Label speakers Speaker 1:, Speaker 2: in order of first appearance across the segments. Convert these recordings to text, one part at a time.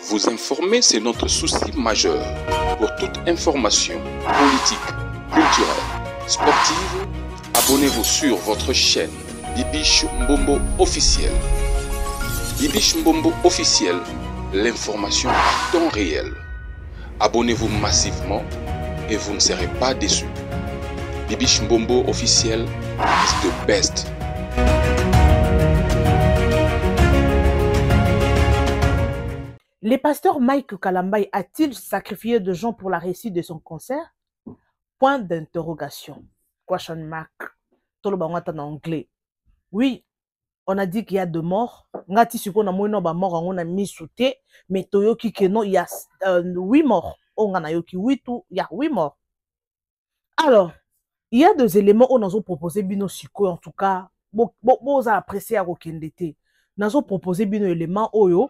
Speaker 1: Vous informer, c'est notre souci majeur. Pour toute information politique, culturelle, sportive, abonnez-vous sur votre chaîne Bibiche Mbombo officiel. Bibiche Mbombo officiel, l'information en temps réel. Abonnez-vous massivement et vous ne serez pas déçus. Bibiche Mbombo officiel is the best.
Speaker 2: Le pasteur Mike Kalambai a-t-il sacrifié de gens pour la réussite de son concert? Point d'interrogation. Question mark. Tout le monde en anglais. Oui, on a dit qu'il y a 2 morts. Ngati suko na moino ba mort on a mis sous thé, mais toyoki keno il y a 8 morts. On a yoki 8 ou il y a 8 morts. Alors, il y a 2 éléments où nous avons proposé bino siko en tout cas. Bon a apprécié à Rokendete. Nous avons proposé bino élément oyo.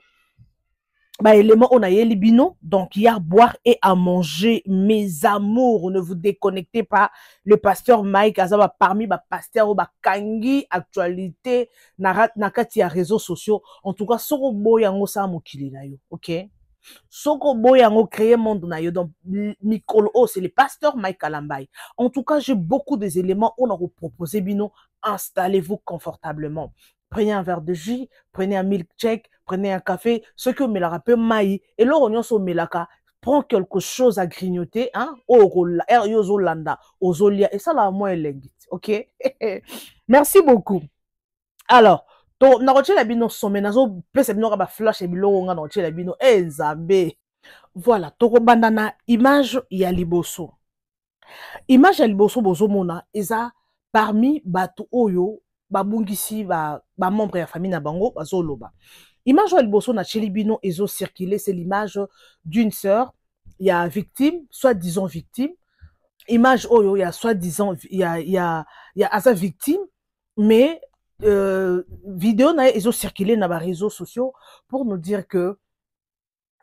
Speaker 2: Bah, élément on a yeli bino, donc il y a à boire et à manger, mes amours, ne vous déconnectez pas. Le pasteur Mike Azaba parmi ba pasteur ba kangi actualité nakati ya réseaux sociaux. En tout cas soko boyango sa mokili na yo, OK? Soko boyango créer monde na yo, donc Mikolo c'est le pasteur Mike Kalambai. En tout cas, j'ai beaucoup des éléments on a proposé bino, installez-vous confortablement. Prenez un verre de jus, prenez un milkshake, prenez un café, ce que me la rappelle maï, et là on so melaka, prends quelque chose à grignoter, hein, Yozolanda, Ozolia, et ça là, moi, ok? Merci beaucoup. Alors, na roche la bino sommet, nazo, pese bino raba flash et bilo, on a roche la bino, Zambe. Voilà, toko bandana, image ya liboso. Image ya liboso bozo mona, eza parmi batu oyo, babungisi ba membre ya famille na bango bazoloba. Image ya liboso na chelibino ezo circuler, c'est l'image d'une sœur, il y a victime, soi-disant victime. Image oyo, il y a soi-disant il y a asa victime, mais vidéo na ezo circuler na ba réseaux sociaux pour nous dire que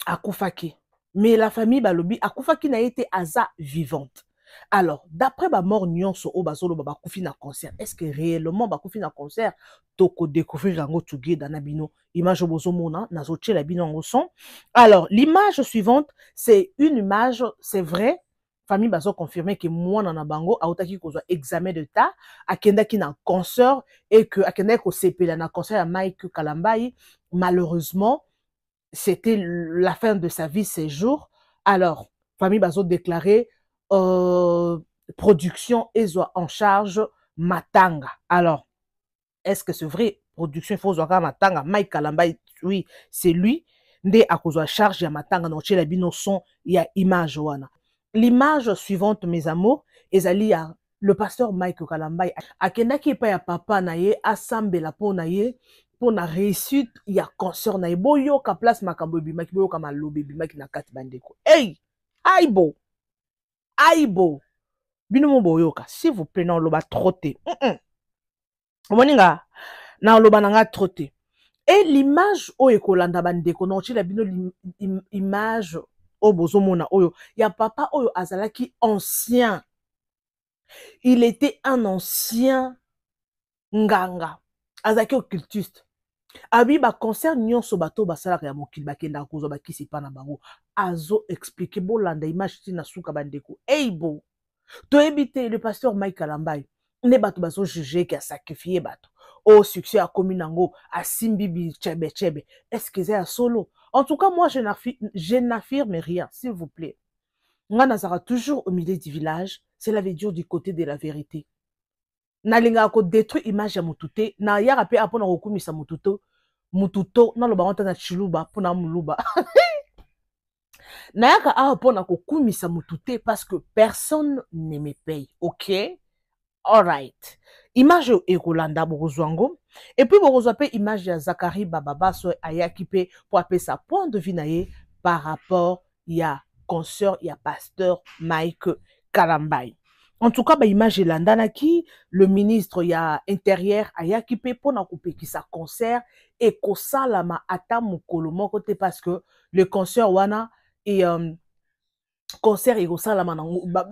Speaker 2: akufaki. Mais la famille balobi akufaki na été asa vivante. Alors, d'après ma mort nyonso o bazolo ba kufi na concert, est-ce que réellement ba kufi na concert toko découvrir yango together na bino image bozo mona nazo tchela bino ngo son. Alors, l'image suivante, c'est une image, c'est vrai, famille bazo confirmer que moi na bango autaki kozwa examen de ta akenda ki na concert et que akenda ko sepela na concert ya Mike Kalambai, malheureusement, c'était la fin de sa vie ces jours. Alors, famille bazo déclaré production ezo en charge Matanga. Alors, est-ce que c'est vrai? Production faut zoaka Matanga. Mike Kalambai, oui, c'est lui. Nde akozwa charge ya Matanga no chela bino son ya image wana. L'image suivante, mes amours, ezali ya le pasteur Mike Kalambai akendaki pa ya papa na ye asambela po na ye pour na réussite ya concert na ye boyo ka place makambo bimaki boyo ka malobe bimaki na kati bandeko. Hey! Aibo! Aibo, bino boyoka, s'il vous plaît, na loba trotter. Moninga, na loba nanga trotter. Et l'image o ekolanda bandeko, na la bino image o bozomona oyo, ya papa oyo azalaki ancien. Il était un ancien nganga, azalaki occultiste. Abi ba concert nyonso bato basalaka ya mokili bakenda kozo bakisi pa na bango azo expliquer bolanda image tina suka bandeko eibo to éviter le pasteur Mike Kalambai ne bato bazo juger qui a sacrifié bato au succès a commis nango a simbibi chebe chebe. Est-ce que c'est un solo? En tout cas moi je n'affirme rien, s'il vous plaît. Nga sera toujours au milieu du village, c'est la dire du côté de la vérité. Nalinga ko détruire image ya mutute na yaka pe apona kokumisa mututo na loba wanta na chiluba pona muluba na yaka apona kokumisa mutute parce que personne ne me paye, OK? All right. Image ekolanda borozwango et puis borozwa pe image ya Zakari Bababa so ayaki pe pour appeler sa point de vue na ye par rapport ya concert ya pasteur Mike Kalambai. En tout cas, bah, image landanaki, le ministre ya intérieur a qui peut pour couper qui sa concert et kosalama ata mukolo moko te parce que le concert wana et concert et kosalama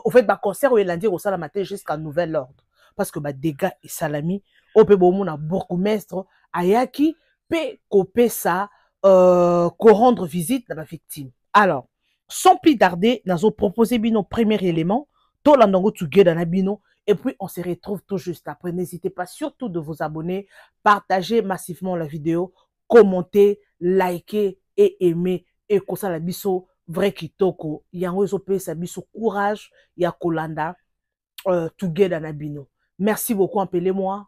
Speaker 2: au fait bah concert il lundi kosalama te jusqu'à nouvel ordre parce que bah dégâts et salami au pe bomu na bourgmestre ayaki pe kopesa rendre visite à la victime. Alors, sans plus tarder, nous avons proposé bino premier élément, tout l'andongo together na bino, et puis on se retrouve tout juste après. N'hésitez pas surtout de vous abonner, partager massivement la vidéo, commenter, liker et aimer, et comme ça la biso vrai kitoko, yango ezope sa biso courage, ya kolanda together na bino. Merci beaucoup, appelez-moi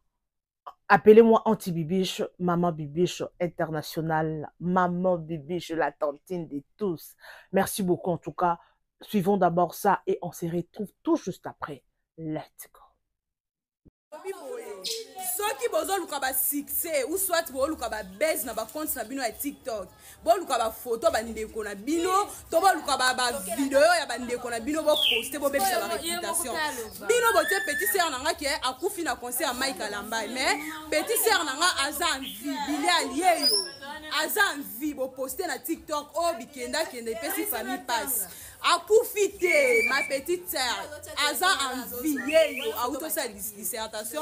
Speaker 2: Auntie Bibiche, Maman Bibiche internationale, Maman Bibiche, la tantine de tous. Merci beaucoup en tout cas. Suivons d'abord ça et on se retrouve tout juste après. Let's go.
Speaker 3: Soki bozo luka ba succès ou soit bo luka ba buzz na ba compte na bino ya TikTok. Bo luka ba photo ba ndeko na bino, to bo luka ba vidéo ya ba ndeko na bino bo poster bo bebisa ba réputation. Bino bote petit sœur nanga ki akufi na concert ya Mike Kalamba mais petit sœur nanga aza envie bilial yeyo. Aza envie bo poster na TikTok o bikenda kende pesi famille passe. Akufite ma petite sœur aza envie yeyo auto sa dissertation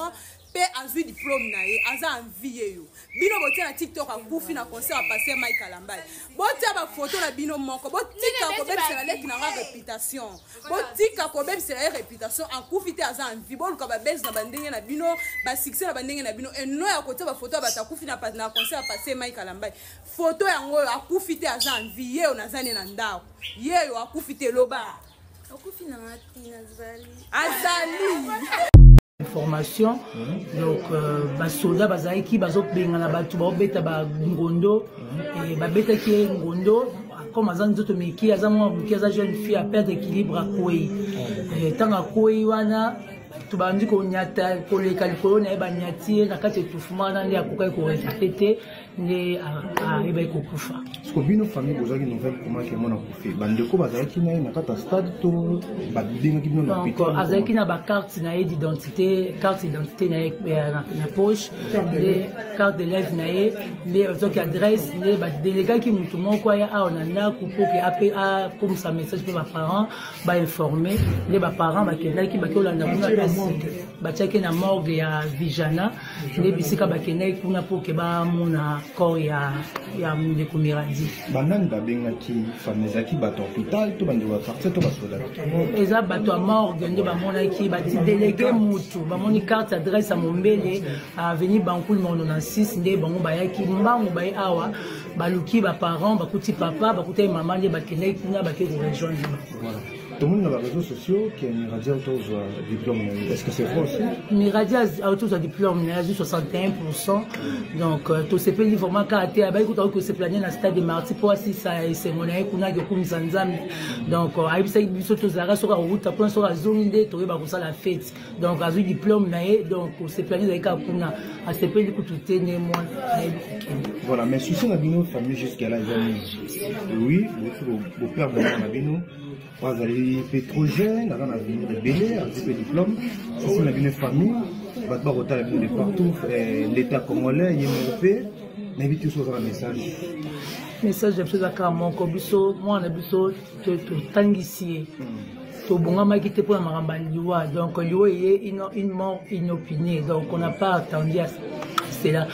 Speaker 3: pe azui diplôme na ye aza envie yeyo bino botia na TikTok akufi na concert a passer Mike Kalamba botia ba photo na bino moko botika ko bebisa na leki na réputation botika ko bebisa na réputation akufite aza envie boluka ba base na bandenge na bino ba succès na bandenge na bino eno ya kotia ba photo ba takufi na concert a passer Mike Kalamba photo yango akufite aza envie yeyo nazane na ndako yeyo akufite loba akufi na matina azali
Speaker 4: information donc basoda bazalaki bazobenga na bato baobeta bangondo babetaki ngondo comme aza nzoto meki aza mwa moki aza jeune fille à perdre équilibre akwei ntango akwei wana tubandi konyata koleka likolo na ye banyati ye na kati etufuma wana nde akokaki koresite te nde ayebaki kokufa
Speaker 5: siko bino famille bozalaki nouvelle komaki yango na kufi bandeko bazalaki na ye na kati ya stade to babengaki bino na
Speaker 4: donc azalaki na bacarte na ye d'identité carte d'identité na ye na poche nde carte de lèvre na ye nde bazoki adresse nde badelegaki motu moko aya awa na ndako mpo ke ape akomisa message mpe baparent bainforme nde baparent bakendaki bakiolanda kuna batiaki na morgue ya Vijana nde bisika bakendaki kuna mpo ke bamona corps ya ndeko Miradi
Speaker 5: banani babengaki famille ezalaki bato hôpital to bandeko bapartie to basoda
Speaker 4: eza bato ya morgue nde bamonaki batidelege mutu bamoni carte adresse ya Mombele avenue Bankuli Mono 96 nde bango bayaki mbango baye awa baluki baparent bakuti papa bakuti mama nde bakendaki kuna bakeki rejoindre.
Speaker 5: Tout le monde dans les réseaux sociaux qui a Miradi autour du diplôme. Est-ce que c'est vrai aussi?
Speaker 4: Miradi autour du diplôme, il a 61%. Donc, tout ce pays vraiment caractère, il que c'est plané dans le stade de Marty pour si ça c'est mon aïe qu'on a que comme Zanzam. Donc, il y a des choses qui sont sur la route, après sur la zone de trouver pour ça la fête. Donc, il y a un diplôme donc c'est plané dans les cas qu'on a à ce pays que tout est né moi.
Speaker 5: Voilà, mais si on a bien notre famille jusqu'à là, oui, le père de Nabino. Pas aller pétrogène, on a venu de Bélé, un petit peu diplôme. Si on a une famille, on va pas retarder de partout. L'État congolais, il est européen. N'invite tous sur un message.
Speaker 4: Message de plus à mon cobiso, moi on a biso tout tangissier. Tout bon ma qui était pour la maramba liwa. Donc liwa est une mort inopinée. Donc on n'a pas attendu à cela.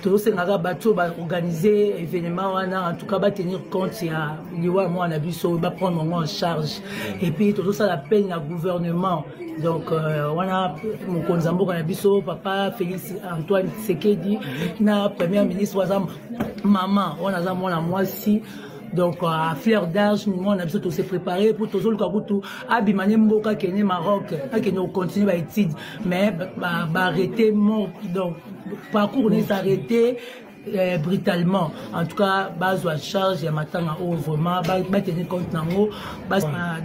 Speaker 4: Tout ce nga bateau va organiser événement en tout cas va tenir compte ya liwa moi on a biso va prendre en charge et puis tout ça l'appel na gouvernement donc on a mon konzambo on a biso papa Félix Antoine Tshisekedi na premier ministre wazam maman on a za moi moi si. Donc à fleur d'âge, nous on a besoin de se préparer pour toujours le kabutu. Abimane mboka kene Maroc, qui nous continue à étudier, mais arrêter mon donc parcours n'est arrêté brutalement. En tout cas, base à charge, il y a maintenant vraiment, base tenir compte nango,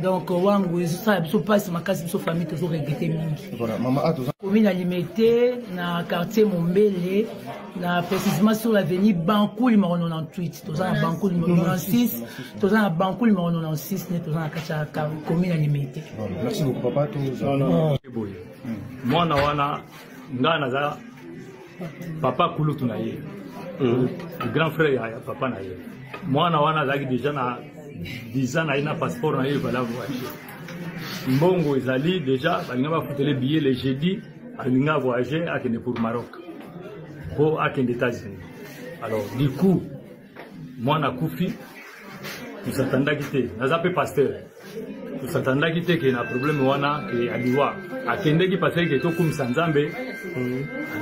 Speaker 4: donc wangu ça se passe ma case de famille toujours regretter mingi.
Speaker 5: Voilà, maman a toujours.
Speaker 4: Commune alimentée na quartier Mombele, na précisément sur l'avenue Bankuli numéro 98, tous en Bankuli numéro 96, tous en Bankuli numéro 96, tous en Kacha commune alimentée.
Speaker 5: Merci beaucoup papa tous.
Speaker 6: Moi na wana ngana za papa kulutu na ye. Le grand frère ya papa na ye. Moi na wana zaki déjà na 10 ans na ina passeport na ye vala voyager. Mbongo ezali déjà balinga ba foutre les billets les jeudi alinga voyager akende pour Maroc. Pour akende États-Unis. Alors du coup mwana kufi tusatandaki te naza pe pasteur tusatandaki te ke na problème wana ke aliwa akendeki pasteur ke tokumisa nzambe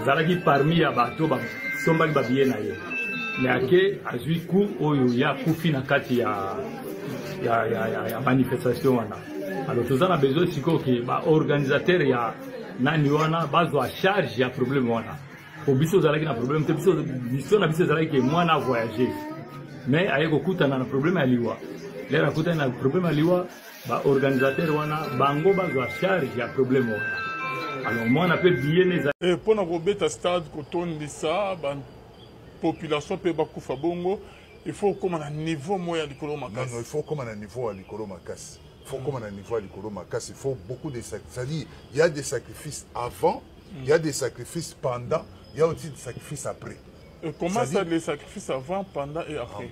Speaker 6: azalaki parmi ya bato basombaki babiye na ye me ake azwi ku oyo ya kufi na kati ya manifestation wana alors toza na besoin sikoyo ke baorganisateur ya nani wana bazwa charge ya problème wana po biso ozalaki na problème te biso na biso ezalaki ke mwana avoyage mais aye kokutana na problème ya liwa lero akutani na problème ya liwa baorganisateur wana bango bazwa charge ya problème wana alors mwana mpe biyene
Speaker 7: mpona kobeta stade kotondisa bapopulation mpe bakufa bongo il faut okóma na niveau moko ya likolo makasi.
Speaker 8: Non, il faut okóma na niveau ya likolo makasi. Il faut okóma na niveau ya likolo makasi. Il faut beaucoup de sacrifices. C'est-à-dire, il y a des sacrifices avant, il y a des sacrifices pendant, il y a aussi des sacrifices après.
Speaker 7: Et comment ça, les sacrifices avant, pendant et après?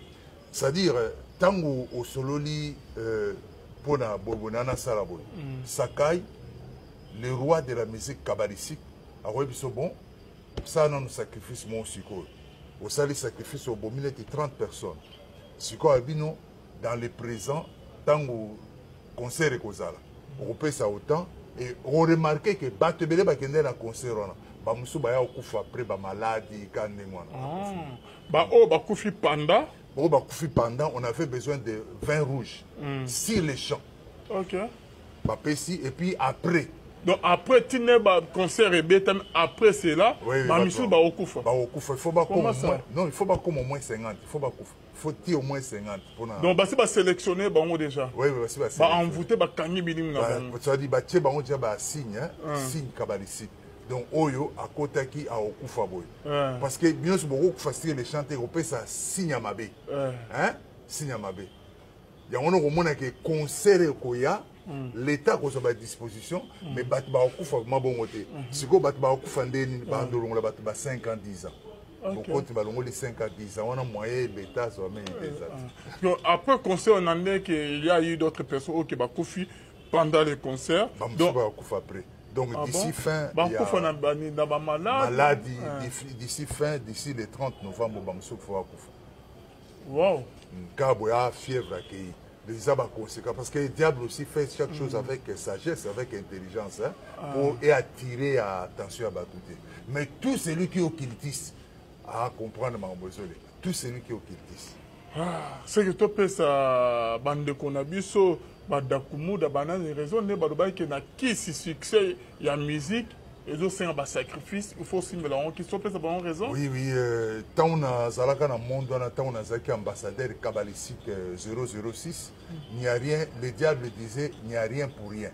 Speaker 8: C'est-à-dire, tant au sololi pona bobonana salaboy, Sakai, le roi de la musique kabbalistique, a reçu bon, ça non sacrifice mon psycho. Au salut sacrifice au bomile de 30 personnes. Psycho albino dans le présent, tant au concert et causal. On peut ça autant et on remarque que Batebele bakende na concert on a. Ba musu ba ya okufa après ba maladie kande mwana.
Speaker 7: Ba o ba kufi panda.
Speaker 8: Ba ba kufi pendant, on avait besoin de vin rouge sur les champs.
Speaker 7: OK.
Speaker 8: Ba pesi et puis après.
Speaker 7: Donc après tu n'es pas concert et bétam après c'est là ba musu ba okufa.
Speaker 8: Ba okufa, il faut pas comme non, il faut pas comme au moins 50, il faut pas kufa. Faut tirer au moins 50 pour na.
Speaker 7: Donc ba c'est ba sélectionner bango déjà.
Speaker 8: Oui, c'est ba.
Speaker 7: Ba envoûter ba kangi bilim na bango.
Speaker 8: Ça dit ba tie bango déjà ba signe signe kabbalistique. Donc oyo akotaki a okufa boy. Parce que bien sûr beaucoup facile les chanter au peut ça signe mabe. Hein? Signe mabe. Ya on a que concert koya l'état ko à disposition mais bat ba okufa mabongote. Siko bat ba okufa ndeni ba ndolongo la bat ba 5 ans 10 ans. Donc quand tu vas longo les 5 ans 10 ans on a moyen l'état soit même
Speaker 7: donc après concert on en est qu'il y a eu d'autres personnes qui ba kufi pendant les concerts.
Speaker 8: Donc ba okufa après. Donc d'ici fin, il y a maladie. D'ici fin, d'ici le 30 novembre, il faut akufa.
Speaker 7: Wow.
Speaker 8: Car il y a fièvre accueillie. Les abats conséquents. Parce que le diable aussi fait chaque chose avec sagesse, avec intelligence, pour attirer attention à Batouté. Mais tout celui qui est occultiste à comprendre ma besoin. Tout celui qui est occultiste.
Speaker 7: C'est que tu peux ça, bande de Konabiso. Badakumu bana ni raison ne badoba ke na kisi succès ya musique et aussi un sacrifice il faut aussi me la qui sont peut ça raison.
Speaker 8: Oui tant on a zalaka na monde on a tant on a zaki ambassadeur kabbalistique 006 il n'y a rien le diable disait il n'y a rien pour rien.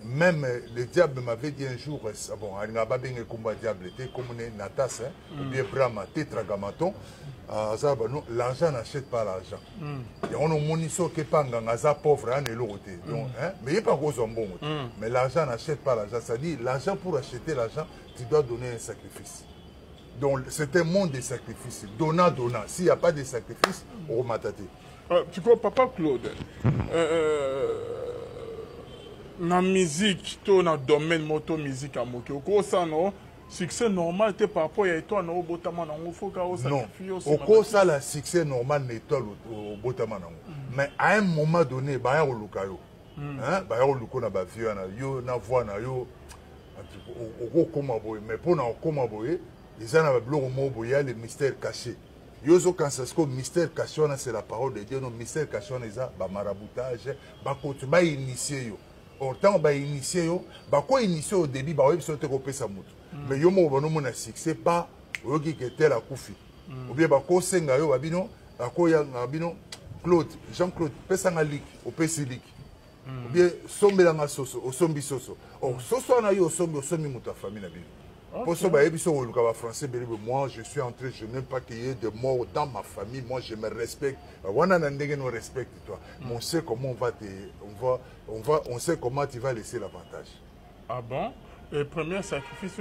Speaker 8: Même le diable m'avait dit un jour bon il n'a pas bien combat diable était comme natas ou bien brahma tétragrammaton l'argent n'achète pas l'argent. Et on a moniso que panganga pauvre hein mais il pas gros bon. Mais l'argent n'achète pas l'argent, ça dit l'argent pour acheter l'argent, tu dois donner un sacrifice. Donc c'est un monde de sacrifices. Donnant. S'il n'y a pas de sacrifice, on va m'attaquer.
Speaker 7: Tu crois papa Claude la musique, dans le domaine moto musique à moquer. Au ça non succès normal t'es par rapport à toi non botama non faut qu'au sacrifice.
Speaker 8: Au cours ça le succès normal n'est pas au botama non. Mais à un moment donné, bah on lukayo. Hein, bah on lukona ba vieux na yo na voix na yo. Au comment boy, mais pour na comment boy, ils en avaient bloqué mot boy le mystère caché. Yozo quand c'est ce que mystère caché c'est la parole de Dieu, non mystère caché on ça ba maraboutage, ba côté ba initié yo. Autant ba initié yo, ba quoi initié au début ba oui sauter coper sa moto. Mais yo mo bono mon succès pas oki que tel a kufi. Ou bien ba ko senga yo babino, ba ko ya babino Claude, Jean-Claude, pesa nga lik, o pesi lik. Ou bien sombela nga soso, o sombi soso. Oh, soso na yo sombi muta famille na bino. Pour ça, français, moi je suis entré, je n'aime pas qu'il y ait de morts dans ma famille, moi je me respecte. On respecte toi. On sait comment on sait comment tu vas laisser l'avantage.
Speaker 7: Ah bon? Le premier sacrifice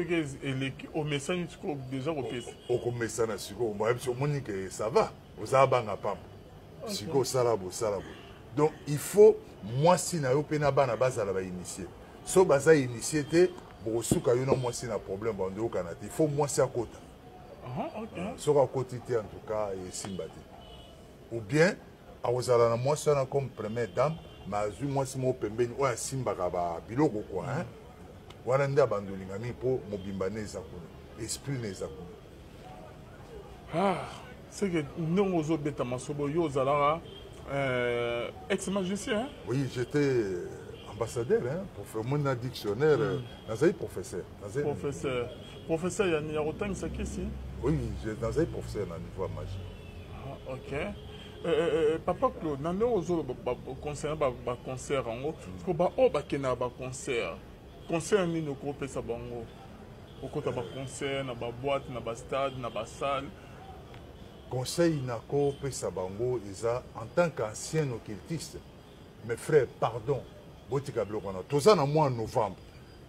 Speaker 7: au message déjà au PC.
Speaker 8: Au message ça va. Aux abanga pam. Siko salabo. Donc il faut moi si na yo pena bana baza la ba initier. So baza initier te bon souka yo no moi si na problème bando kanati. Il faut moi si à côté.
Speaker 7: OK.
Speaker 8: So à côté en tout cas et simbati. ou bien akozala na mwasi wana comme première dame mais azwi mwasi moko pembeni oyo asimbaka babiloko kua wana nde abandolingami mpo mobimba ne eza kuna esprit ne eza kuna.
Speaker 7: C'est que ndenge ozobeta masobo yo ozalaka ex-magicien.
Speaker 8: Oui, j'étais ambassadeur, pour faire mon dictionnaire, nazali professeur.
Speaker 7: Professeur, il y a autant de ici.
Speaker 8: Oui, nazali professeur na niveau de magie.
Speaker 7: Ok. Papa Claude, nande ozo concert ba concert ngo, ko ba o ba kena ba concert. Concert ni no ko pesa bango. Okota ba concert na ba boîte, na ba stade, na ba salle.
Speaker 8: Conseil Nako Pesabango Isa en tant qu'ancien occultiste, mes frères, pardon, Botika Blokana. Tout ça, en mois en novembre.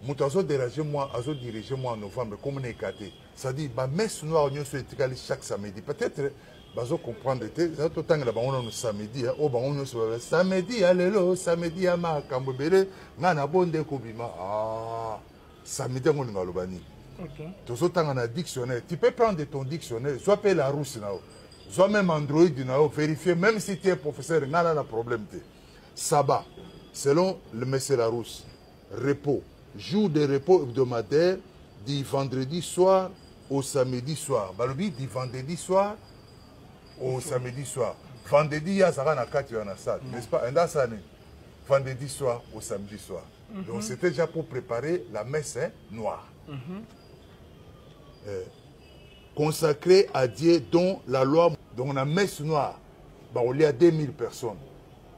Speaker 8: Moutazo diriger moi en novembre, comme on est gâté. Ça dit, ma messe noire, on est chaque samedi. Peut-être, bazo comprendre, ça tout le temps, on est samedi, on est samedi, allélo, samedi, ama, kambobele, nana bonde kobima. Ah, samedi, on est galobani. Tout ça, on a un dictionnaire. Tu peux prendre ton dictionnaire, soit payer la rousse, soit même Android, vérifier, même si tu es professeur, il n'y a pas de problème. Sabbat, selon le Messie Larousse, repos, jour de repos hebdomadaire, du vendredi soir au samedi soir. Balobi, du vendredi soir au samedi soir. Vendredi, il y a un salle, n'est-ce pas? Vendredi soir au samedi soir. Donc c'était déjà pour préparer la messe noire. Consacré à Dieu dont la loi, dont la messe noire, il y a 2000 personnes.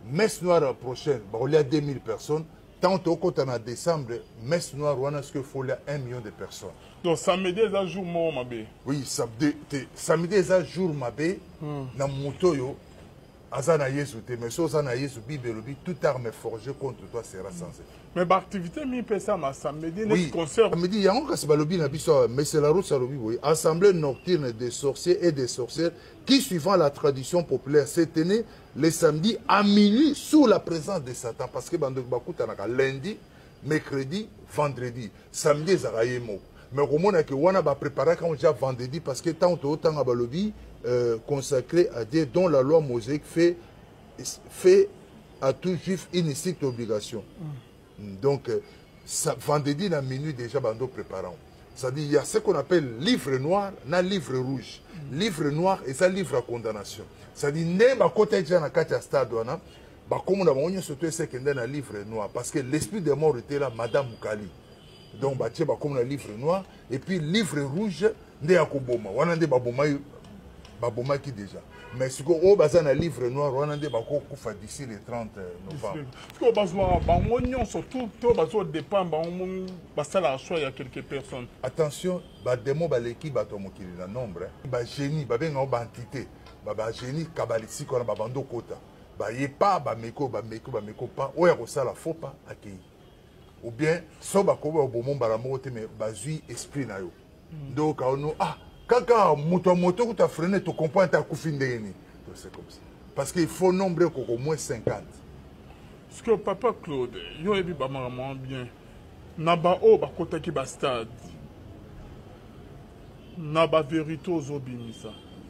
Speaker 8: Messe noire prochaine, il y a 2000 personnes. Tant au en décembre, messe noire, on a ce qu'il faut, il y a 1 million de personnes.
Speaker 7: Donc samedi, c'est un jour mabé.
Speaker 8: Oui, samedi, c'est un jour mabé. Dans Moutoyo, Azana Yesu, mais si Azana Yesu, Bible, toute arme forgée contre toi sera censée.
Speaker 7: Mais l'activité, mi pesa ma samedi,
Speaker 8: oui,
Speaker 7: concert.
Speaker 8: Samedi, il y a un cas balobi na biso, mais c'est la route salobi, oui. Assemblée nocturne des sorciers et des sorcières qui, suivant la tradition populaire, s'est tenue les samedis à minuit sous la présence de Satan. Parce que bandok bakuta naka lundi, mercredi, vendredi, samedi zarayemo. Mais au moment que wana ba préparer quand déjà vendredi parce que tant autant à balobi consacré à Dieu dont la loi mosaïque fait à tout juif une stricte obligation. Donc, vendredi à minuit déjà, bando préparant. C'est-à-dire, il y a ce qu'on appelle livre noir, na livre rouge. Livre noir et ça livre à condamnation. C'est-à-dire, ne ba côté déjà na katia stade wana, ba comme on a on surtout ce qu'on a livre noir parce que l'esprit des morts était là, Madame Moukali. Donc, ba tiens ba comme le livre noir et puis livre rouge, ne yakoboma. Wana de baboma qui déjà. Mais si on a un livre noir, on a un débat d'ici le 30 novembre.
Speaker 7: Il y a quelques personnes.
Speaker 8: Attention, il y a l'équipe qui a nombre. Il y a génie, il y a une entité. Il y a génie, il y a bando kota. Il y a pas, il y a pas, ou il y a faux pas accueilli. Ou bien, si on a un bon moment, il y a un esprit. Donc, quand moto tu as freiné, tu comprends ta coufine. C'est comme ça. Parce qu'il faut nombrer au moins 50.
Speaker 7: Parce que Papa Claude, il y a bien. Naba o ba kota ki ba stade. Naba vérité aux obinisa.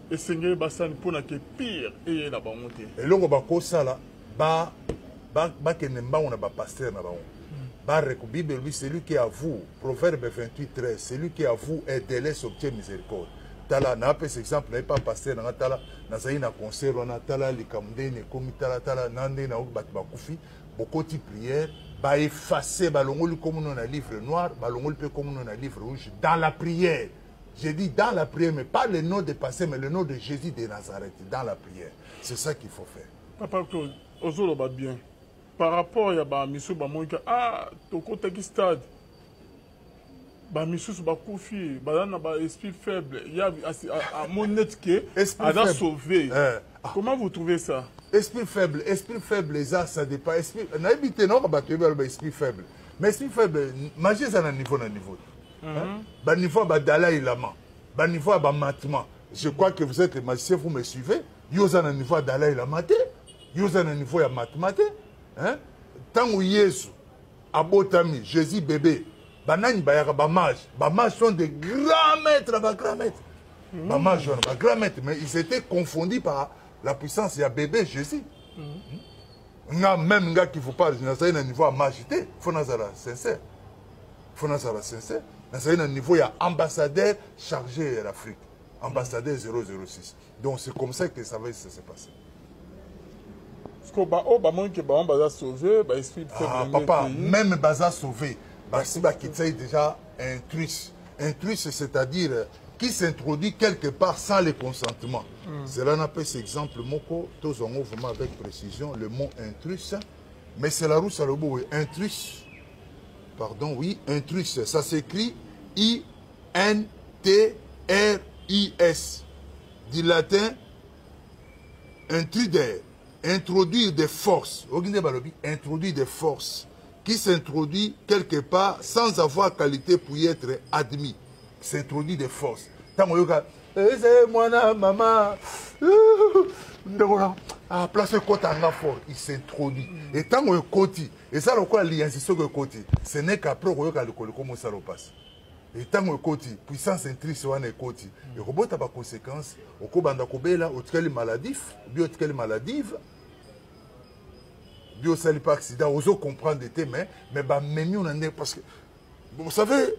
Speaker 7: Et Seigneur Bassan pour na ke pire et la ba monter.
Speaker 8: Et longo ba ko sala ba kenemba on a ba pasteur na ba on. Ba reko Bible lui celui qui avoue, Proverbe 28:13, celui qui avoue et délaisse obtient miséricorde. Tala na pe exemple na pas pasteur na tala na zayi na concert na tala likamde ne komi tala nande na bat ba kufi bokoti prière ba effacer ba longoli comme on a livre noir, ba longoli pe comme on a livre rouge dans la prière. J'ai dit dans la prière mais pas le nom de pasteur mais le nom de Jésus de Nazareth dans la prière. C'est ça qu'il faut faire.
Speaker 7: Papa Claude, ozolo ba bien. Par rapport à ba misu ba moika to kota ki stade ba misu ba kufi ba na ba esprit faible il y a à monette que a sauvé. Comment vous trouvez ça?
Speaker 8: Esprit faible ça dépend esprit na habité non ba esprit faible. Mais esprit faible magie ça na niveau ba niveau ba Dalai Lama, ba niveau ba Mahatma. Je crois que vous êtes les magiciens, vous me suivez. Yo za na niveau Dalai Lama te, yo za na niveau ya Mahatma te. Hein? Tant que Jésus, Abotami, Jésus bébé, Banani Bayaka, Bamage sont des grands maîtres, grands maîtres, mais ils étaient confondus par La puissance, il y a bébé Jésus. Même gars qui ne faut pas, il y a un niveau à majité. Il faut être sincère. Il faut être sincère. Il y a un niveau, il y a ambassadeur chargé de l'Afrique. Ambassadeur 006. Donc c'est comme ça que ça va se passer.
Speaker 7: Parce que Baza sauvé,
Speaker 8: papa, même Baza sauvé, qui est déjà intrus. Intrus, c'est-à-dire qui s'introduit quelque part sans le consentement. Cela n'a pas cet exemple, Moko, tous en vraiment avec précision, le mot intrus, mais c'est la rousse à le bout, intrus. Pardon, oui, intrus, ça s'écrit I-N-T-R-I-S, du latin intruder, introduire des forces, introduire des forces, qui s'introduit quelque part sans avoir qualité pour y être admis. S'introduit des forces. Tant que c'est moi, maman, place côté en fort, il s'introduit. Et tant que côté, et ça le quoi l'incision que côté, ce n'est qu'après on regarde comment ça le passe. Et tant que côté, puissance intrigue sur un côté, et robot a pas conséquence, au kobanda kobela, au tel maladif, bio tel maladive. Bio sali pas accident, oso comprendre des thèmes, mais bah même on en est parce que vous savez.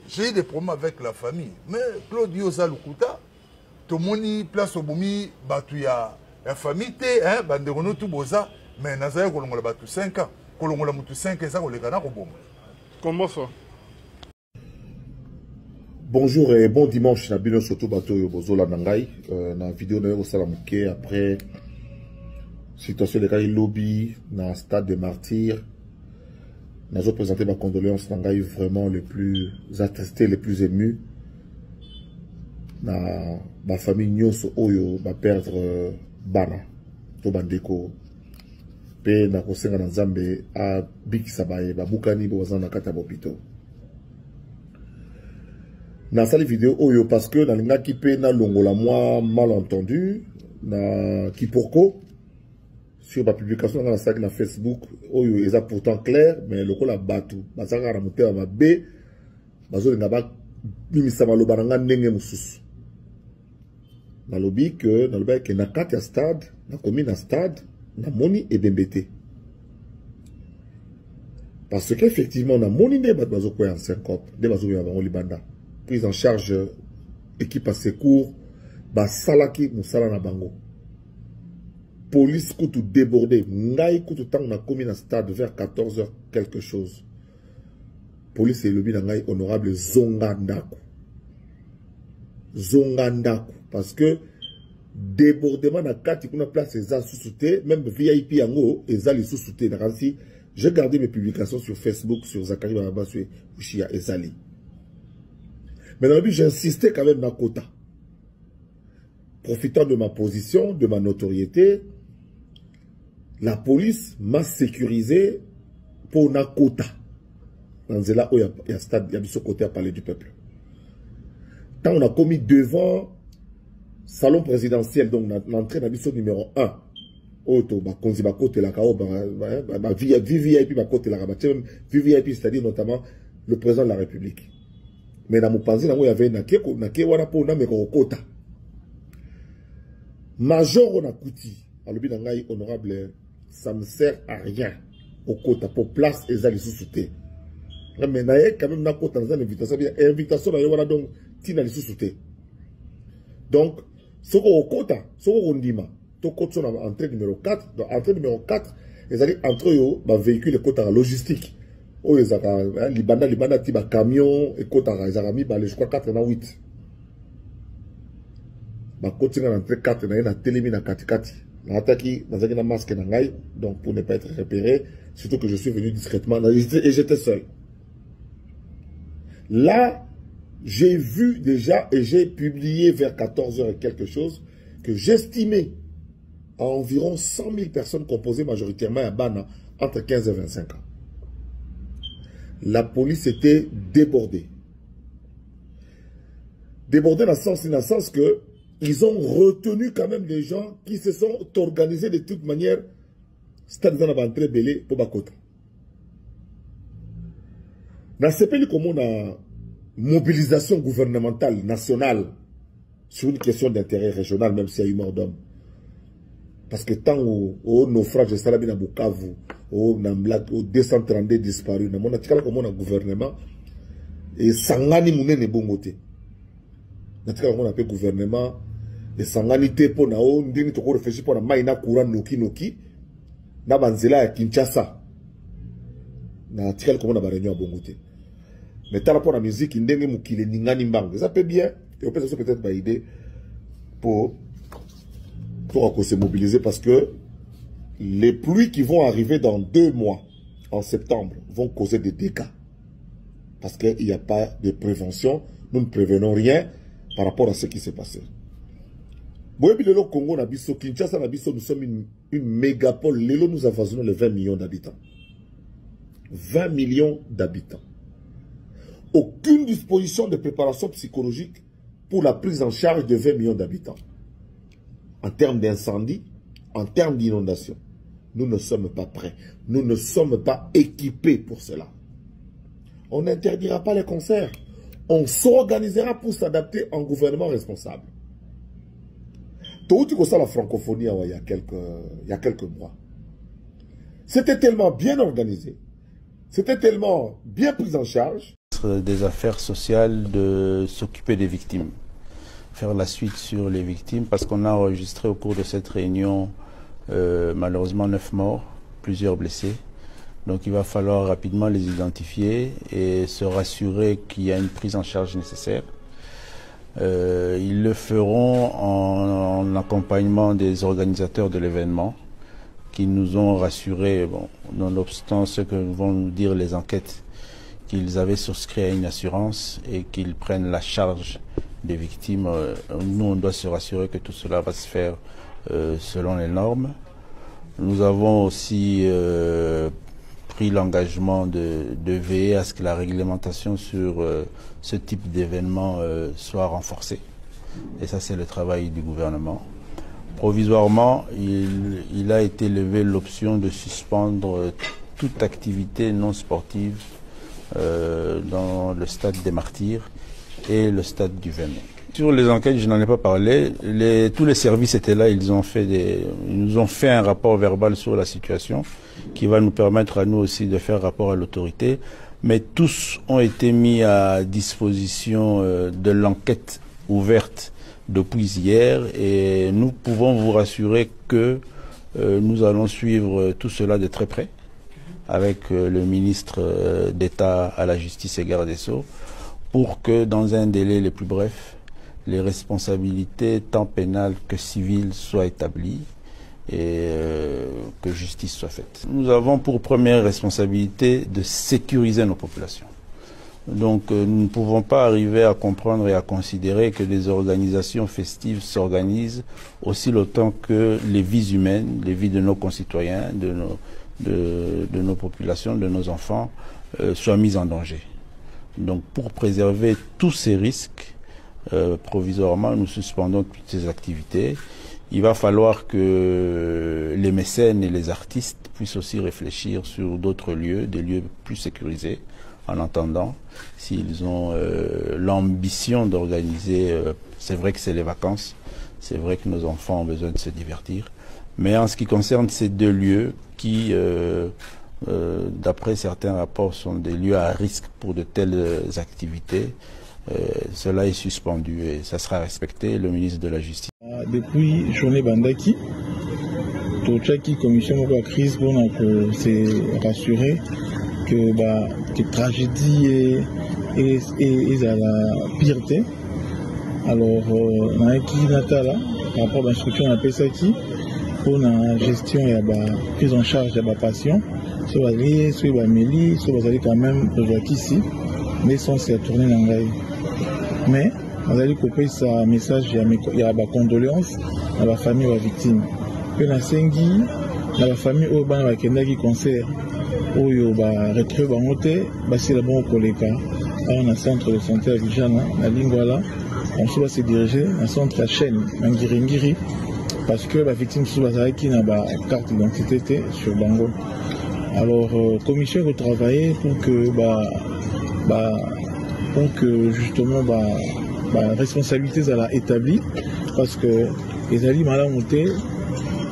Speaker 8: J'ai eu des problèmes avec la famille. Mais Claudio Zalukuta, tout le monde place au boumi, il y a la famille, il tout boza, mais Nazaire, on a 5 ans. On a 5 ans, on a
Speaker 7: comment ça?
Speaker 9: Bonjour et bon dimanche. Na bino soto bato yo bozola nangai. Na vidéo na yo salamuke après situation de Kai lobby na stade de martyrs. Nous avons présenté ma condoléance nangai vraiment les plus attestés, les plus émus. Na ma famille nyonso oyo va perdre bana to bandeko pe na kosenga na Nzambe a bikisa baye babukani boza na kata bopito. Na sali vidéo oyo parce que na linga ki pe na longola moi malentendu na Kiporko sur ma publication dans la salle na Facebook, oyo eza pourtant clair, mais le ko la batu, basaka na mutema mabe, bazo nga ba bimisa maloba nga ndenge mususu. Na lobi que na kati ya stade, na komi na stade, na moni et bembete. Parce qu'effectivement na moni ne bat bazo ko en syncope, de bazo ya bango libanda. Prise en charge équipe à secours, ba salaki musala na bango. Police koutou débordé, ngai koutou tang na komi na stade vers 14h quelque chose. Police et lobby na ngai honorable Zongandaku. Zongandaku. Parce que débordement na kati kuna place eza sous-souté, même VIP yango eza li sous-souté. J'ai gardé mes publications sur Facebook, sur Zakari Bababa, sur Ushia Ezali. Mais dans le but, j'insistais quand même na quota. Profitant de ma position, de ma notoriété, la police m'a sécurisé pour na quota. Dans là où il y a stade, il y a ce côté à parler du peuple. Quand on a commis devant salon présidentiel, donc l'entrée dans le numéro 1, auto, konzi ba côté la kao, VIP ba côté la rabat, VIP c'est-à-dire notamment le président de la République. Mais dans mon panzi, il y avait na wana po na meko quota. Major on a couti, à l'objet d'un honorable, ça ne sert à rien au quota pour place et ça les sous-soutés. Mais il y a quand même une quota dans l'invitation, invitation voilà donc tina les sous-soutés. Donc, ce qu'on a quota, ce qu'on dit, ton quota sur entrée numéro 4, donc entrée numéro 4, ils allaient entre eux, véhicule et quota logistique. Oh, ils ont libanda, tiba camion et quota, ils ont mis, je crois 4 et 8. Ma continue à entrer 4 na télémi na katikati na ataki na masque na ngai donc pour ne pas être repéré surtout que je suis venu discrètement et j'étais seul. Là j'ai vu déjà et j'ai publié vers 14h et quelque chose que j'estimais à environ 100 000 personnes composées majoritairement à Bana entre 15 et 25 ans. La police était débordée. Débordée dans le sens que ils ont retenu quand même des gens qui se sont organisés de toute manière. C'est-à-dire qu'on a entré belé pour Bakota. Dans ce pays, comme on a mobilisation gouvernementale nationale sur une question d'intérêt régional, même s'il y a eu mort d'homme. Parce que tant au naufrage de Salabina Bukavu, au 232 disparus, on a tiré comme on a gouvernement, et Sangani Mounene Bongote. On a tiré comme on a gouvernement, et Sangani Tepo Nao, Ndini Toko réfléchit pour la Maïna Kouran Noki Noki, Nabanzela à Kinshasa. On a tiré comme on a réunion à Bongote. Mais tant pour la musique, Ndenge Moukile Ningani Mbang. Ça peut bien, et on peut peut-être pas idée pour se mobiliser parce que les pluies qui vont arriver dans 2 mois, en septembre, vont causer des dégâts. Parce qu'il n'y a pas de prévention, nous ne prévenons rien par rapport à ce qui s'est passé. Boyebilelo Congo, Nabiso, Kinshasa, Nabiso, nous sommes une mégapole. Lélo, nous avoisinons les 20 millions d'habitants. 20 millions d'habitants. Aucune disposition de préparation psychologique pour la prise en charge de 20 millions d'habitants. En termes d'incendie, en termes d'inondation, nous ne sommes pas prêts. Nous ne sommes pas équipés pour cela. On n'interdira pas les concerts. On s'organisera pour s'adapter en gouvernement responsable. Tout ça, la francophonie, il y a quelques mois. C'était tellement bien organisé. C'était tellement bien pris en charge.
Speaker 10: Des affaires sociales de s'occuper des victimes. Faire la suite sur les victimes parce qu'on a enregistré au cours de cette réunion malheureusement 9 morts, plusieurs blessés. Donc il va falloir rapidement les identifier et se rassurer qu'il y a une prise en charge nécessaire. Ils le feront en accompagnement des organisateurs de l'événement qui nous ont rassurés, bon, nonobstant ce que vont nous dire les enquêtes, qu'ils avaient souscrit à une assurance et qu'ils prennent la charge des victimes. Nous, on doit se rassurer que tout cela va se faire selon les normes. Nous avons aussi pris l'engagement de veiller à ce que la réglementation sur ce type d'événement soit renforcée. Et ça, c'est le travail du gouvernement. Provisoirement, il a été levé l'option de suspendre toute activité non sportive dans le stade des Martyrs et le stade du Vénet. Sur les enquêtes, je n'en ai pas parlé. Tous les services étaient là, ils nous ont fait un rapport verbal sur la situation qui va nous permettre à nous aussi de faire rapport à l'autorité. Mais tous ont été mis à disposition de l'enquête ouverte depuis hier et nous pouvons vous rassurer que nous allons suivre tout cela de très près avec le ministre d'État à la Justice et Garde des Sceaux pour que dans un délai le plus bref, les responsabilités tant pénales que civiles soient établies et que justice soit faite. Nous avons pour première responsabilité de sécuriser nos populations. Donc nous ne pouvons pas arriver à comprendre et à considérer que des organisations festives s'organisent aussi longtemps que les vies humaines, les vies de nos concitoyens, de nos populations, de nos enfants soient mises en danger. Donc pour préserver tous ces risques, provisoirement nous suspendons toutes ces activités. Il va falloir que les mécènes et les artistes puissent aussi réfléchir sur d'autres lieux, des lieux plus sécurisés, en attendant, s'ils ont l'ambition d'organiser, c'est vrai que c'est les vacances, c'est vrai que nos enfants ont besoin de se divertir, mais en ce qui concerne ces 2 lieux qui, d'après certains rapports, sont des lieux à risque pour de telles activités, cela est suspendu et ça sera respecté. Le ministre de la Justice.
Speaker 11: Depuis journée Bandaki, toute commission de crise pour se rassurer que tragédie est à la pire. Alors, on a écrit Natala par rapport à l'instruction à Pesaki pour la gestion et la prise en charge de la patient. Soit les, soit les méli, soit les quand même ici, mais sans se tourner dans l'œil. Mais on a dit copier ce message, il y a des condoléances à la famille ou à la victime. Puis la Sengi, la famille au ban avec un concert où il y a retrouvé bangoté, c'est le bon collègue. On a un centre de santé à Vijana, la Lingwala, on se va se diriger à un centre à Chêne, en Giringiri, parce que la victime se va qui n'a pas carte d'identité sur Bango. Alors, commission de travailler pour que justement responsabilité à la établie parce que les alliés malades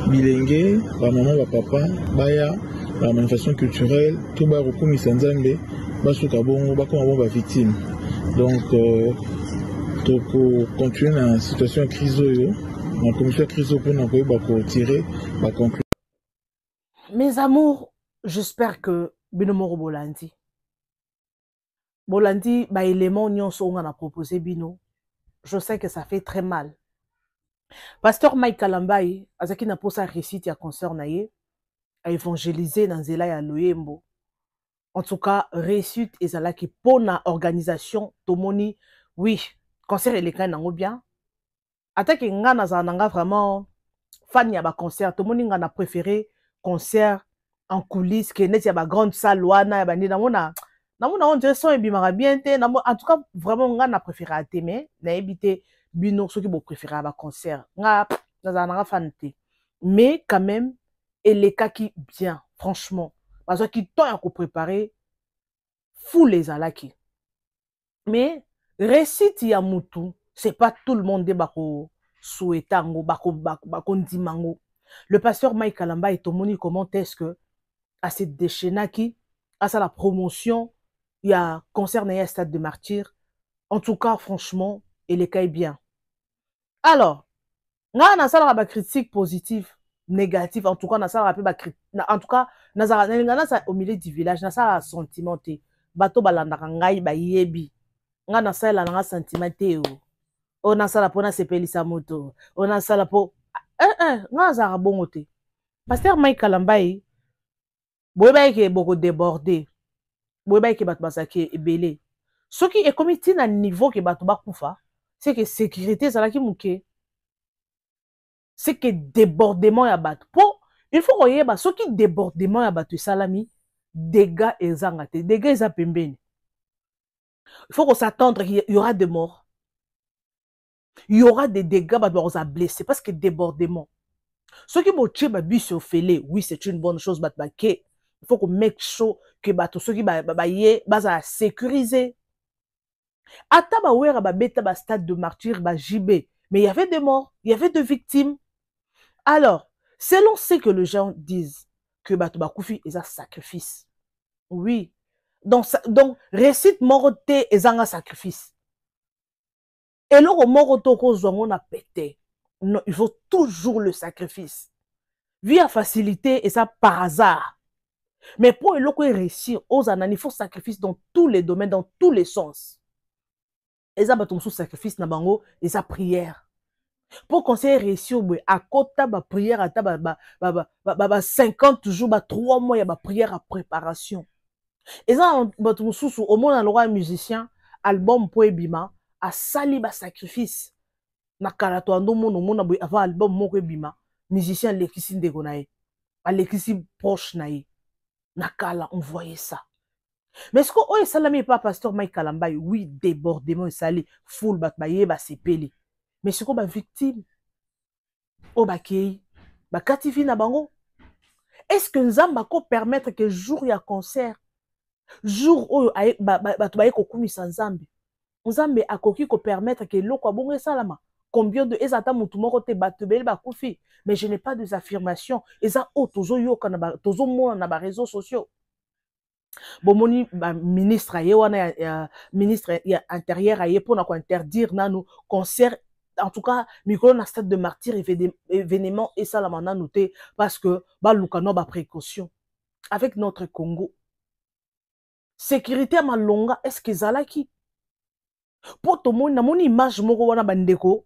Speaker 11: bilenge bamama bapapa baya manifestation culturelle to bakokumisa nzambe basuka bongo bakoma bongo bavictime. Donc tokocontinue na situation ya crise oyo na commission ya crise mpona koyeba kotirer baconclusion.
Speaker 2: Mes amours, j'espère que bino moko bolandi ba élément nyonso on a proposé bino. Je sais que ça fait très mal. Pasteur Mike Kalambai azaki na posa récite ya concert na ye a évangéliser dans nzela ya loyembo. En tout cas, réussite ezalaki pona organisation tomoni oui, concert eleka nango bien. Ataki nga nazanga vraiment fan ya ba concert, tomoni nga na préféré concert en coulisses que net ya ba grande salle wana ya bandi namona on dirait son ebimaka bien te. En tout cas, vraiment nga na préféré ateme na ebité bino soki bo préféré ba concert. Nga nazanga fan te. Mais quand même eleka ki bien, franchement. Parce que temps ya ko préparer fou les alaki. Mais récite ya mutu, c'est pas tout le monde bako souhaitango bako ndimango. Le pasteur Mike Kalamba et Tomoni comment est-ce que à cette déchaînaki à ça la promotion il y a concert na stade de martyr. En tout cas franchement eleka est bien. Alors nga na sala ba critique positive négative, en tout cas na sala ba en tout cas na sa au milieu du village na sala sentimenté bato balandaka ngai ba yebi nga na sala na sentimenté o na sala pona sepelisa moto o na sala po nga za bongo te. Pasteur Mike Kalambai boyeba ke boko déborder, boyeba ke bato basaki ebele soki e comité na niveau ke bato bakufa, c'est que sécurité zalaki muke. C'est que débordement ya bato. Po, il faut koyeba soki débordement ya bato salami, dégâts ezangate, dégâts eza pembeni. Il faut qu'on s'attendre qu'il y aura des morts. Il y aura des dégâts, bato baza blessés parce que débordement. Soki bo tche ba bus au félé, oui, c'est une bonne chose bato baké. Il faut qu'on make sure que bato soki ba ye baza sécuriser. Ata ba wera ba beta ba stade de martyr ba JB, mais il y avait des morts, il y avait des victimes. Alors, selon ce que les gens disent, que bato bakoufi est un sacrifice. Oui. Donc récite moroté est un sacrifice. Et là, au moroto on a pété. Non, il faut toujours le sacrifice. Via facilité et ça par hasard. Mais pour le réussir, il faut sacrifice dans tous les domaines, dans tous les sens. Et ça, bato sous sacrifice na bango et ça prière. Pour qu'on s'est réussi à côté de prière, à 50 jours, 3 mois, il y a prière à préparation. Et ça, au moins, on a un musicien, album pour Ebima, à sali ba sacrifice. Na karato ando mono avant album moko Ebima, musicien lekisi ndegonae, à lekisi proche nae. Na kala, on voyait ça. Mais est-ce que oh salami pas pasteur Mike Kalambai, oui, débordement sali, full batbaye ba sepeli. Mais c'est quoi ma victime? Oh bakei, bakatifi na bango. Est-ce que Nzamba ko permettre que jour ya concert, jour où bato baye kokumisa Nzambe, Nzambe akoki ko permettre que loko bongo salama. Combien de ezata mutu moko te bato beli bakufi, mais je n'ai pas des affirmations. Eza o tozo yoka na tozo mona na ba réseaux sociaux. Bomoni ministre aye wana ministre ya intérieur aye pona ko interdire nanu concert. En tout cas, micro na stade de martyr événement et ça la mana noté parce que ba lukano ba précaution avec notre Congo. Sécurité malonga est-ce que zalaki pour tout monde na mon image moko wana bandeko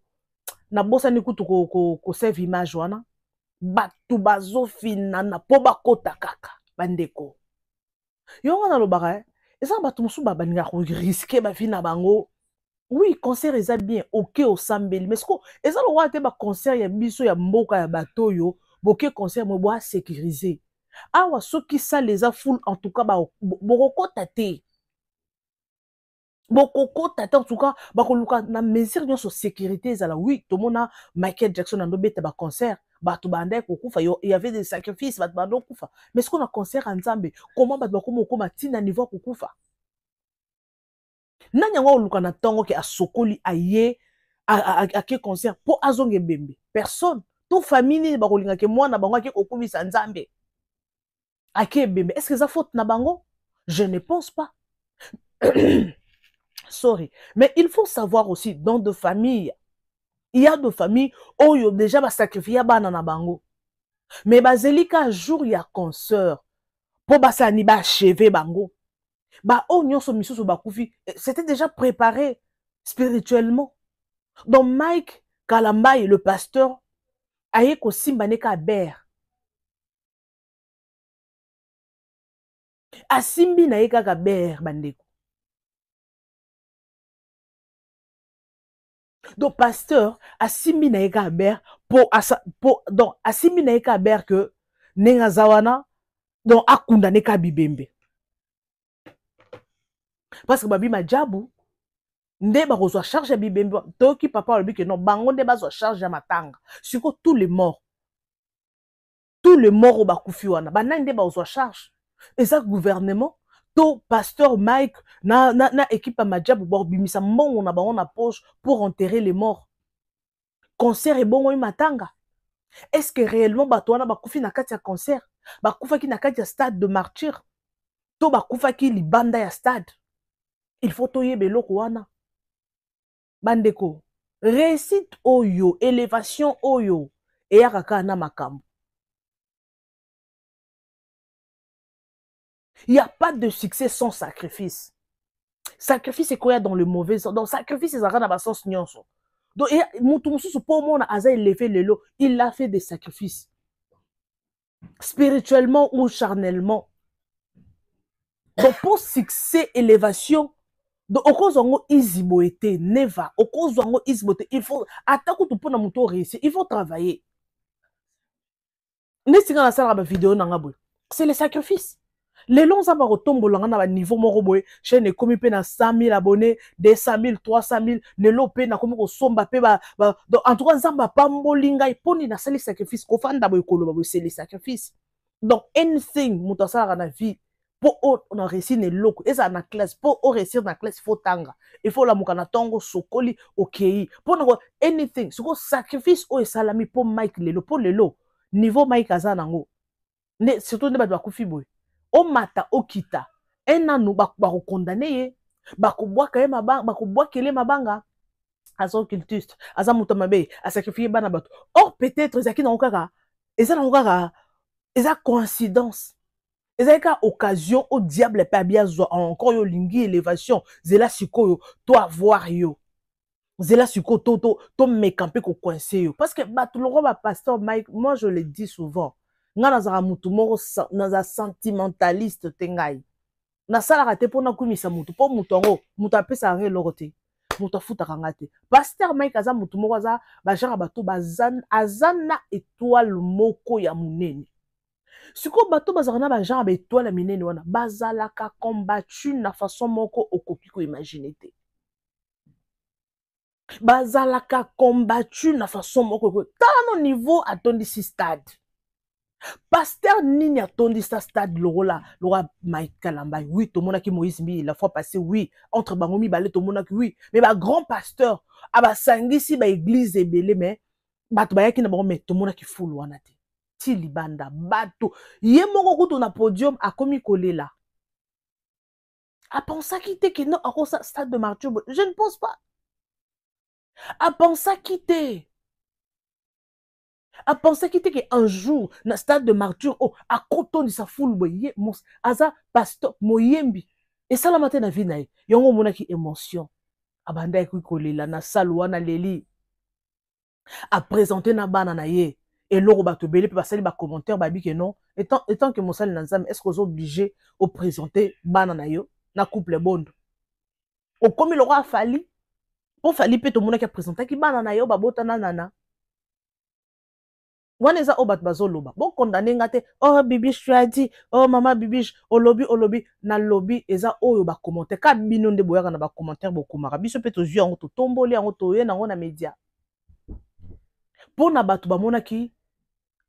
Speaker 2: na bosa ni kutu ko save image wana batu bazofina na po bakota kaka bandeko yo wana lo bara eza batu musu ba baninga ko risquer ba vie na bango. Oui, concert est bien, ok au sambeli, mais ce que est-ce que le roi concert ya biso ya mboka ya bato yo, boké concert mo boa sécurisé. Ah wa ceux qui ça les a full en tout cas ba boko tate. Boko tate en tout cas ba ko luka na mesure de sécurité za la oui, tout mona Michael Jackson ando beta ba concert, ba to bande ko kufa il y avait des sacrifices ba bando kufa. Mais ce qu'on a concert en Nzambe, comment ba ko moko matina niveau ko kufa. Nanya wa luka na tongo ke asokoli aye a ke concert pour azonge bembe. Personne. to famille nini bakolinga ke mwana bango ake kokumisa nzambe ake ebembe. Est-ce que ça faute na bango? Je ne pense pas. Sorry. Mais il faut savoir aussi, dans de familles, il y a de familles où il y a déjà ba sacrifié bana na bango. Mais bazelika jour il y a concert pour basani ba chevet bango. Ba o nyonso misusu bakufi, c'était déjà préparé spirituellement. Donc Mike Kalambai, le pasteur, aye ko simbane ka ber. Asimbi na ye kaka ber bandeko. Donc pasteur asimbi na ye kaka ber donc asimbi na ye kaka ber que nenga zawana donc akunda ne ka bibembe. Parce que babi majabu nde ba reçoit charge ya bibembe toki papa lobi que non bango nde bazo charge ya matanga. Siko tous les morts au bakufi wana banani nde ba reçoit charge. Et ça gouvernement to pasteur Mike na équipe à majabu bo bimisa mbongo na bango na poche pour enterrer les morts. Concert et bongo matanga. Est-ce que réellement bato wana bakufi na kati ya concert? Bakufa ki na kati ya stade de martyr? To bakufa ki libanda ya stade? Il faut toyebe loko wana. Bandeko, réussite oyo, élévation oyo, et yaraka na makambo. Il n'y a pas de succès sans sacrifice. Sacrifice, c'est quoi dans le mauvais sens? Donc, sacrifice, c'est dans le sens nyonso. Donc, il a fait des sacrifices. Spirituellement ou charnellement. Donc, pour succès, élévation, donc, au cause où isiboete, neva, au cause où isiboete, il faut, attaquer tout pour na muto réussir, il faut travailler. C'est le sacrifice. Les longs ça va retomber à niveau moroboé, chaîne est commis na 100 000 abonnés, 200 000, 300 000, ne lope na comme au somba pe ba, en tout cas zamba pambolinga iponi na sali sacrifice, kofanda boy kolo c'est les sacrifices. Donc anything mutasara na vie pour on a réussi ne loko et ça na classe pour réussir na classe il faut tanga, il faut la mukana tongo sokoli okei pour anything ce sacrifice o salami pour Mike lelo pour lelo niveau Mike azanango ne surtout ne ba doit kufi boy. O mata o kita enanu bako condamné ye bako boaka ye mabanga bako boakele mabanga azo cultiste aza muto mabe a sacrifier bana bato. Or peut-être ezaki na okaka eza coïncidence ezaka occasion au diable pa bien encore yo lingi élévation zela sikoyo to avoir yo zela siko to me camper ko coincer yo parce que bato loro ba pasteur Mike, moi je le dis souvent nga nazara mutu moko naza sentimentaliste tengai na sala rate pona kumisa mutu po mutu ngo mutu apesa ngé lorote mutu afuta kangate pasteur Mike aza mutu moko aza ba jara bato azana étoile moko ya munene siko bato bazana ba jara ba étoile minene wana bazalaka combattu na façon moko okoki ko imaginer te bazalaka combattu na façon moko tano niveau atondisi stade. Pasteur Nini a tondi sa stade Lora Mike Kalambai. Oui, tout le monde a qui Moïse Mbi la fois passée, oui. Entre Bangomi Balé, tout le monde a qui oui. Mais ma grand pasteur, aba sangisi ba église et belé, mais bato ba yaki na ba mais tout le monde a qui foule wanate. Tili banda bato. Yé moko kuto na podium a komi kolé là. A pensa quitter que non, à ça stade de martyr. Je ne pense pas. A pensa quitter. A penser qu'il était un jour dans le stade de martyr à côté de sa foule boye aza pasteur moyembi et ça la matin na vie na yongo mona ki émotion abanda ku kolela na salwa na leli a présenter na bana na ye et loro bato belé pe basali ba commentaire ba bi que non étant que mosali na nzambe est-ce que vous obligé au présenter bana na yo na couple bondo o comme le roi fali pour fali pe to mona ki présenter ki bana na yo ba botana nana. Waneza obat bazoloba bon condamné ngate oh bibiche tu as dit oh maman bibiche au lobby na lobby eza oyo ba commentaire ka bino nde boyaka na ba commentaire bokomaka biso pe to zui yango to tomboli yango to ye nango na média pour na batu ba monaki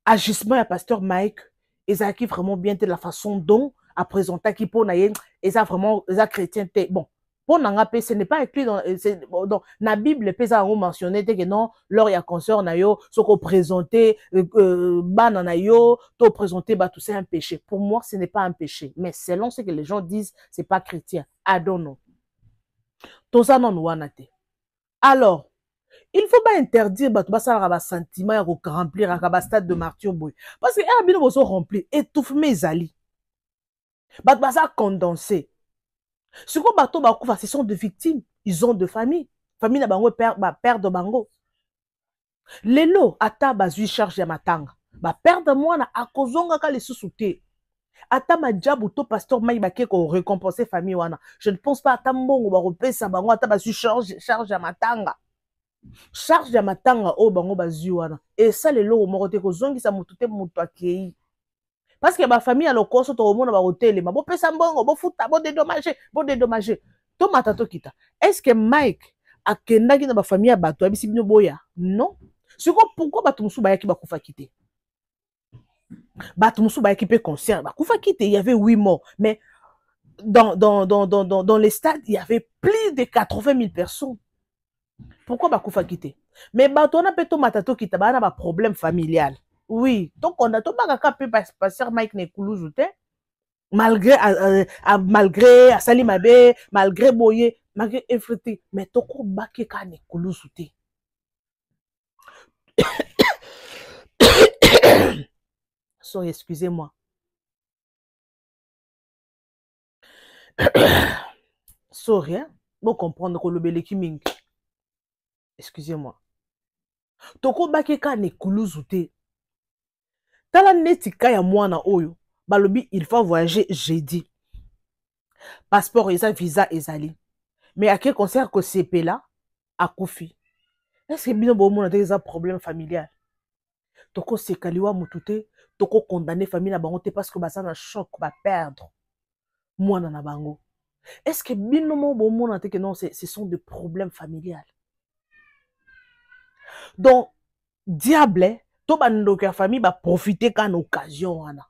Speaker 2: agissement ya pasteur Mike eza qui vraiment bien de la façon dont à présenter qui pour na ye eza vraiment eza chrétien te bon Pour n'en ce n'est pas écrit dans la Bible, pesa on mentionné que non, lors il y a concert na yo, ce qu'on présentait banana yo, to présenter bah tout c'est un péché. Pour moi, ce n'est pas un péché, mais selon ce que les gens disent, c'est pas chrétien. I don't know. Tout ça non wanate. Alors, il faut pas interdire bah tout ça ba sentiment ya ko remplir à stade de martyr boy. Parce que un bino bozo remplir étouffe mes ali. Bah ça condensé. Ce qu'on bateau bakoufa, ce sont des victimes. Ils ont de famille. Famille na bango père de bango. Lelo ata bazui charge ya matanga. Ba père de moi na akozonga ka les sous-souté. Ata ma diabu to pasteur mai ba ko récompenser famille wana. Je ne pense pas ata mbongo ba repesa bango ata bazui charge ya matanga. Charge ya matanga o bango bazui wana. Et ça lelo mo te ko zongi sa mutu te mutu akei. Parce que ma famille a le corps sur monde va hôtel ma bo pesa mbongo bo futa bo dédommager to matato kita. Est-ce que Mike a kendaki na ba famille a bato abisi bino boya? Non. C'est quoi pourquoi bato musu ba yaki ba kufa kité? Bato musu ba yaki pe concert ba kufa kité, il y avait 8 morts mais dans les stades, il y avait plus de 80 000 personnes. Pourquoi ba kufa kité? Mais bato na pe to matato kita ba na ba problème familial. Oui, donc on a tout le pasteur Mike Nekoulouzou, malgré Sali Mabe, malgré Boye, malgré everything, mais toko bakeka Nekoulouzou. Sorry, excusez-moi. Sorry, hein? Vous comprendre que le beleki ming. Excusez-moi. Toko bakeka Nekoulouzou. Tala netika ya mwana oyo, balobi il faut voyager jeudi. Passeport eza visa ezali. Mais à quel concert que CP là a koufi? Est-ce que bino bo mona des problème familial? Toko sekaliwa mutute, toko condamner famille na bango te parce que basa na choc ba perdre mwana na bango. Est-ce que bino mo bo mona te que non ce sont des problèmes familiales? Donc diable to bandoka ya famille ba profiter quand occasion wana.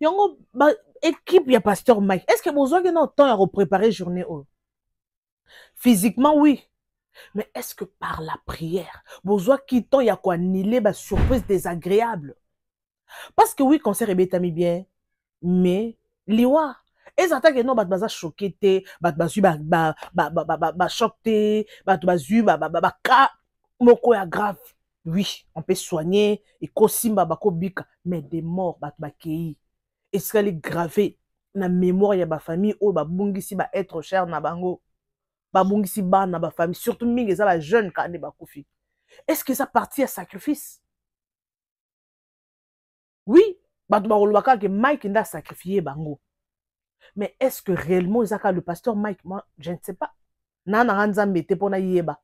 Speaker 2: Yongo ba équipe ya pasteur Mike. Est-ce que besoin que non temps à préparer journée oh? Physiquement oui. Mais est-ce que par la prière, besoin qui temps ya quoi annuler ba surprise désagréable? Parce que oui, concert ebetami bien, mais liwa et ça que non ba baza choqué té, ba bazu ba choqué, ba bazu ba ka moko ya grave. Oui, on peut soigner et kosimba bako bika, mais des morts bat bakei. Est-ce qu'elle est gravée na mémoire ya ba famille ou ba bungisi ba être cher na bango, ba bungisi ba na ba famille, surtout mingi ça ba jeune quand ba kofi. Est-ce que ça partit à sacrifice? Oui, ba to ba rolobaka que Mike nda sacrifié bango. Mais est-ce que réellement Isaka le pasteur Mike, moi je ne sais pas. Na na nzambe te pona yeba.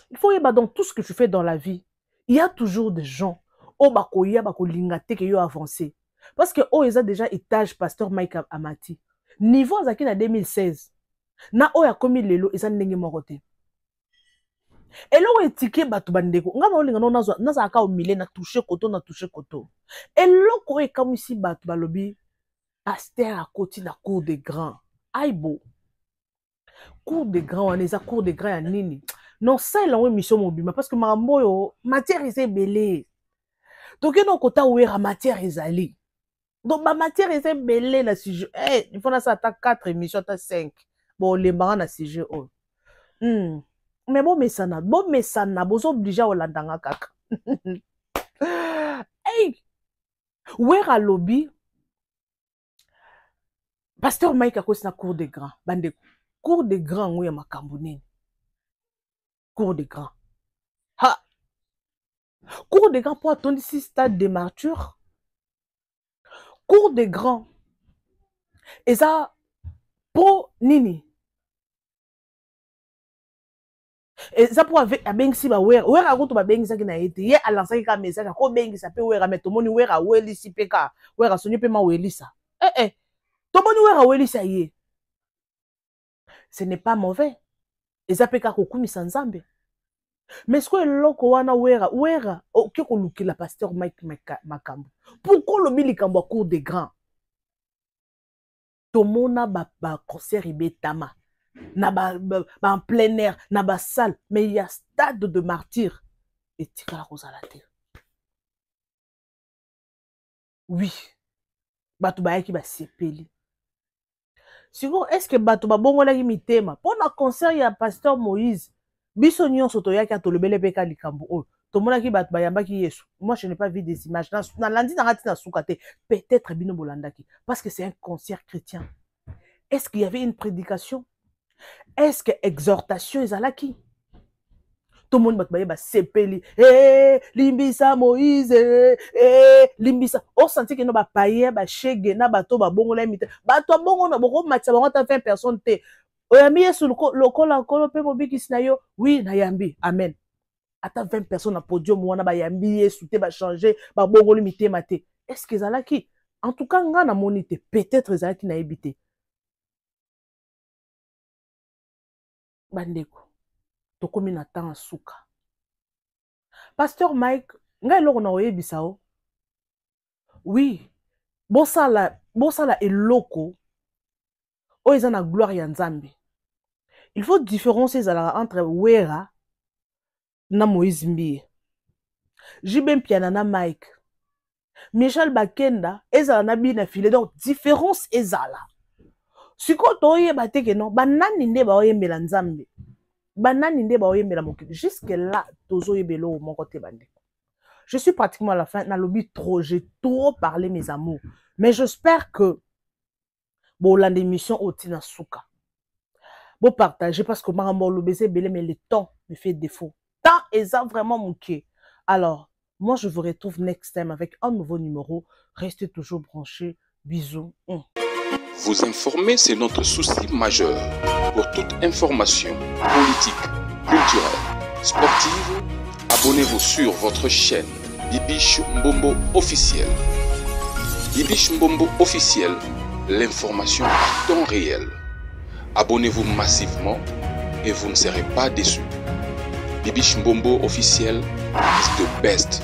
Speaker 2: Il faut y avoir dans tout ce que tu fais dans la vie. Il y a toujours des gens au bakoya bakolingate que yo avancé. Parce que oh ils ont déjà étage pasteur Mike Amati. Niveau azaki na 2016. Na o ya komi lelo ils ont ndenge morote. Et là où étiqué batu bandeko. Nga no linga no naza aka au milieu na toucher koto. Et là ko e comme ici batu balobi pasteur à côté na cour des grands. Aibo. Cour des grands on est à cour des grands ya nini. Non, ça, il a une mission mobile. Parce que ma matière est belée. Donc, il y a un côté où la matière est allée. Donc, ma matière est belée, la sujet. Il faut que ça 4 émissions, 5. Bon, les marins, la sujet. Mais bon, mais ça n'a pas obligé à l'andanga kaka. Hey! Où est le lobby? Pasteur Mike a cause na cour des grands. Bande cour des grands, où est ma cambonine? Cour des grands. Ha! Cour des grands pour attendre ici stade de martyr. Cour des grands. Et ça, pour Nini. Et ça pour avec Bengsi ba wera a goto ba Bengsi ki na été. Ye alansa ki ka message ko Bengsi sa pe wera mais to moni wera weli si peka. Wera sonye pe ma weli sa. To moni wera weli sa ye. Ce n'est pas mauvais. Et ça peka ko kumisa nzambe. Mais ce que loko wana wera oke ko luki la pasteur Mike Makambo. Pourquoi le milikambo cour des grands? tomona ba concert ibetama na en plein air na ba salle mais il y a stade de martyr et tikala kozala te. Oui, bato bayaki ba sepeli. Sinon, est-ce que bato babongolaki mitema pour na concert ya pasteur Moïse biso nyonso toyaki atolobele peka likambo oyo tomonaki bato bayambaki Yesu. Moi je n'ai pas vu des images na landi na ngati na suka te, peut-être bino bolandaki parce que c'est un concert chrétien. Est-ce qu'il y avait une prédication? Est-ce que exhortation ezalaki? Tout le monde va sepeli, limbisa Moïse, limbisa. On sentit que nous ba paye, ba chege, na bato ba bongo la mite. Bato bongo na bongo matcha ba 20 personnes te. Oyambi sur le col pe mobiki sinayo. Oui, na yambi. Amen. Ata 20 personnes na podium wana ba yambi souté ba changer, ba bongo limité maté. Est-ce que zalaki? En tout cas, nga na monité, peut-être zalaki na ebité. Bandeko. Tokomi na temps suka. Pasteur Mike, nga eloko na oyebisao. Oui, bosala eloko oyo na gloire ya Nzambe. Il faut différencier entre Wera na Moïse Mbie. Jibem Piana na Mike. Michel Bakenda ezala na bi na file donc différence ezala. Siko toyeba te ke non banani nde ba oyembela Nzambe. Banani nde ba oyembela mokili. Jusque là tozo yebelo mon côté bande. Je suis pratiquement à la fin na lobby trop, j'ai trop parlé mes amours. Mais j'espère que bon l'émission Otina Souka. Bon partager parce que maman le baiser belé mais le temps me fait défaut. Temps est ça vraiment manqué. Alors, moi je vous retrouve next time avec un nouveau numéro. Restez toujours branchés. Bisous.
Speaker 1: Vous informer, c'est notre souci majeur. Pour toute information politique, culturelle, sportive, abonnez-vous sur votre chaîne Bibiche Mbombo officiel. Bibiche Mbombo officiel, l'information à temps réel. Abonnez-vous massivement et vous ne serez pas déçus. Bibiche Mbombo officiel is the best.